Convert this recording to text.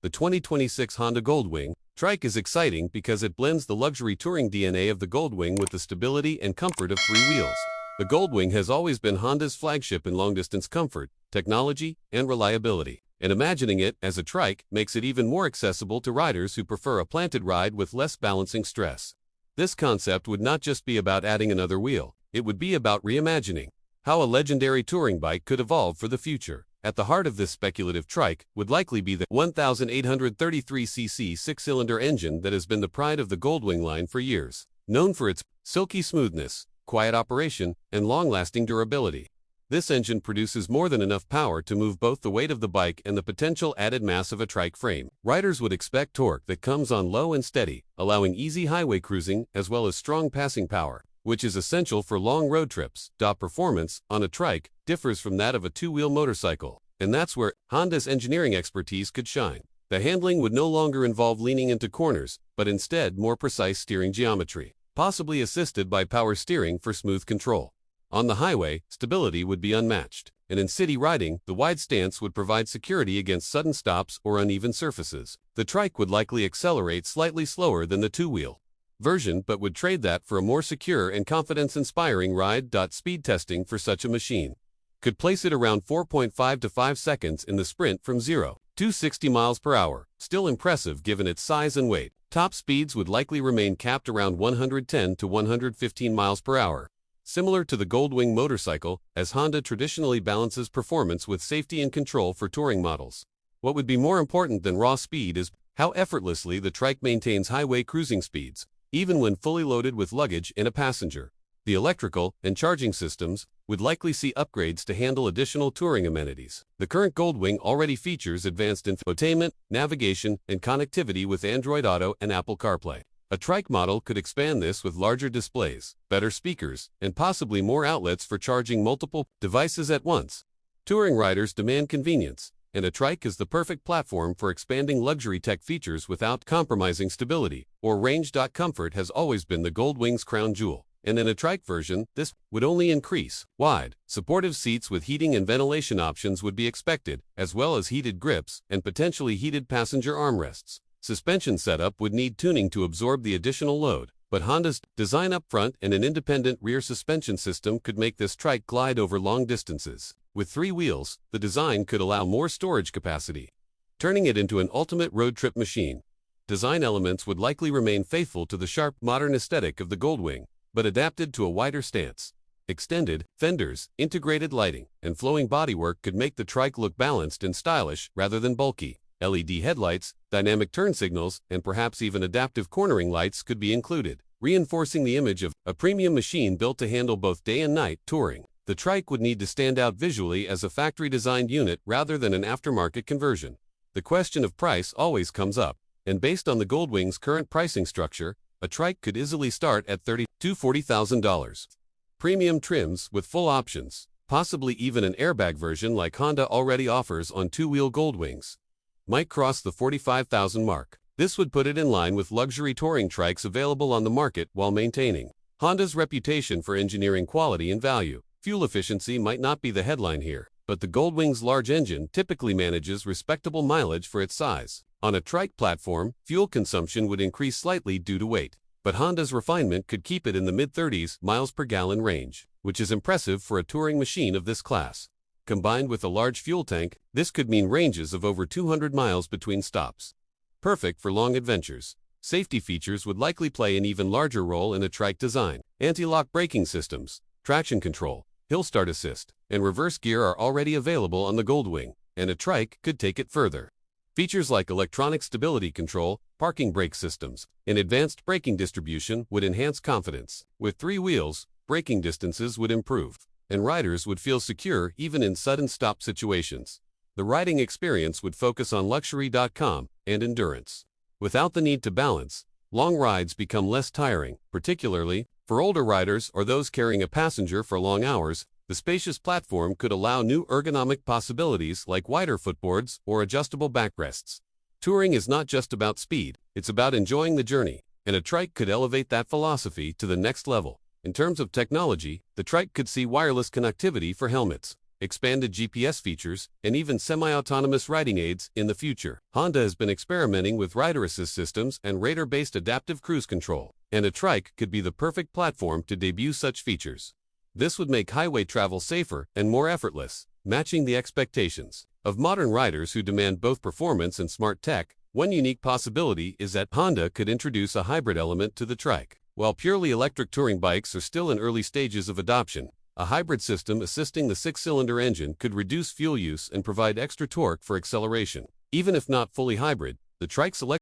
The 2026 Honda Gold Wing Trike is exciting because it blends the luxury touring DNA of the Gold Wing with the stability and comfort of three wheels. The Gold Wing has always been Honda's flagship in long-distance comfort, technology, and reliability. And imagining it as a trike makes it even more accessible to riders who prefer a planted ride with less balancing stress. This concept would not just be about adding another wheel, it would be about reimagining how a legendary touring bike could evolve for the future. At the heart of this speculative trike would likely be the 1,833cc six-cylinder engine that has been the pride of the Goldwing line for years. Known for its silky smoothness, quiet operation, and long-lasting durability, this engine produces more than enough power to move both the weight of the bike and the potential added mass of a trike frame. Riders would expect torque that comes on low and steady, allowing easy highway cruising as well as strong passing power, which is essential for long road trips. Performance on a trike differs from that of a two-wheel motorcycle, and that's where Honda's engineering expertise could shine. The handling would no longer involve leaning into corners, but instead more precise steering geometry, possibly assisted by power steering for smooth control. On the highway, stability would be unmatched, and in city riding, the wide stance would provide security against sudden stops or uneven surfaces. The trike would likely accelerate slightly slower than the two-wheel version, but would trade that for a more secure and confidence-inspiring ride. Speed testing for such a machine could place it around 4.5 to 5 seconds in the sprint from 0 to 60 miles per hour, still impressive given its size and weight. Top speeds would likely remain capped around 110 to 115 miles per hour. Similar to the Goldwing motorcycle, as Honda traditionally balances performance with safety and control for touring models. What would be more important than raw speed is how effortlessly the trike maintains highway cruising speeds, even when fully loaded with luggage and a passenger. The electrical and charging systems would likely see upgrades to handle additional touring amenities. The current Goldwing already features advanced infotainment, navigation, and connectivity with Android Auto and Apple CarPlay. A trike model could expand this with larger displays, better speakers, and possibly more outlets for charging multiple devices at once. Touring riders demand convenience, and a trike is the perfect platform for expanding luxury tech features without compromising stability or range. Comfort has always been the Goldwing's crown jewel, and in a trike version, this would only increase. Wide, supportive seats with heating and ventilation options would be expected, as well as heated grips and potentially heated passenger armrests. Suspension setup would need tuning to absorb the additional load, but Honda's design up front and an independent rear suspension system could make this trike glide over long distances. With three wheels, the design could allow more storage capacity, turning it into an ultimate road trip machine. Design elements would likely remain faithful to the sharp, modern aesthetic of the Goldwing, but adapted to a wider stance. Extended fenders, integrated lighting, and flowing bodywork could make the trike look balanced and stylish rather than bulky. LED headlights, dynamic turn signals, and perhaps even adaptive cornering lights could be included, reinforcing the image of a premium machine built to handle both day and night touring. The trike would need to stand out visually as a factory-designed unit rather than an aftermarket conversion. The question of price always comes up, and based on the Goldwing's current pricing structure, a trike could easily start at $30,000 to $40,000. Premium trims with full options, possibly even an airbag version like Honda already offers on two-wheel Goldwings, might cross the $45,000 mark. This would put it in line with luxury touring trikes available on the market while maintaining Honda's reputation for engineering quality and value. Fuel efficiency might not be the headline here, but the Goldwing's large engine typically manages respectable mileage for its size. On a trike platform, fuel consumption would increase slightly due to weight, but Honda's refinement could keep it in the mid-30s miles per gallon range, which is impressive for a touring machine of this class. Combined with a large fuel tank, this could mean ranges of over 200 miles between stops. Perfect for long adventures. Safety features would likely play an even larger role in a trike design. Anti-lock braking systems, traction control, hill start assist, and reverse gear are already available on the Goldwing, and a trike could take it further. Features like electronic stability control, parking brake systems, and advanced braking distribution would enhance confidence. With three wheels, braking distances would improve, and riders would feel secure even in sudden stop situations. The riding experience would focus on luxury.com and endurance. Without the need to balance, long rides become less tiring, particularly for older riders or those carrying a passenger for long hours. The spacious platform could allow new ergonomic possibilities like wider footboards or adjustable backrests. Touring is not just about speed, it's about enjoying the journey, and a trike could elevate that philosophy to the next level. In terms of technology, the trike could see wireless connectivity for helmets, expanded GPS features, and even semi-autonomous riding aids in the future. Honda has been experimenting with rider assist systems and radar-based adaptive cruise control, and a trike could be the perfect platform to debut such features. This would make highway travel safer and more effortless, matching the expectations of modern riders who demand both performance and smart tech. One unique possibility is that Honda could introduce a hybrid element to the trike. While purely electric touring bikes are still in early stages of adoption, a hybrid system assisting the six-cylinder engine could reduce fuel use and provide extra torque for acceleration. Even if not fully hybrid, the trike's electric